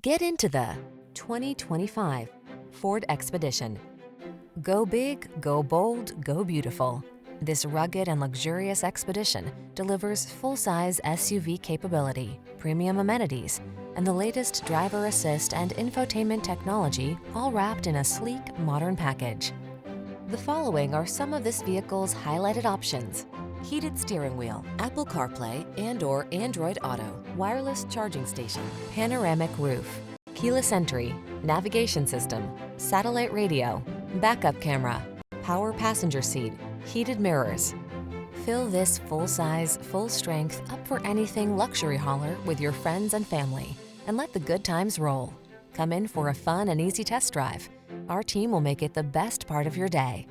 Get into the 2025 Ford Expedition. Go big, go bold, go beautiful. This rugged and luxurious Expedition delivers full-size SUV capability, premium amenities, and the latest driver assist and infotainment technology, all wrapped in a sleek, modern package. The following are some of this vehicle's highlighted options: heated steering wheel, Apple CarPlay and/or Android Auto, wireless charging station, panoramic roof, keyless entry, navigation system, satellite radio, backup camera, power passenger seat, heated mirrors. Fill this full-size, full-strength, up-for-anything luxury hauler with your friends and family, and let the good times roll. Come in for a fun and easy test drive. Our team will make it the best part of your day.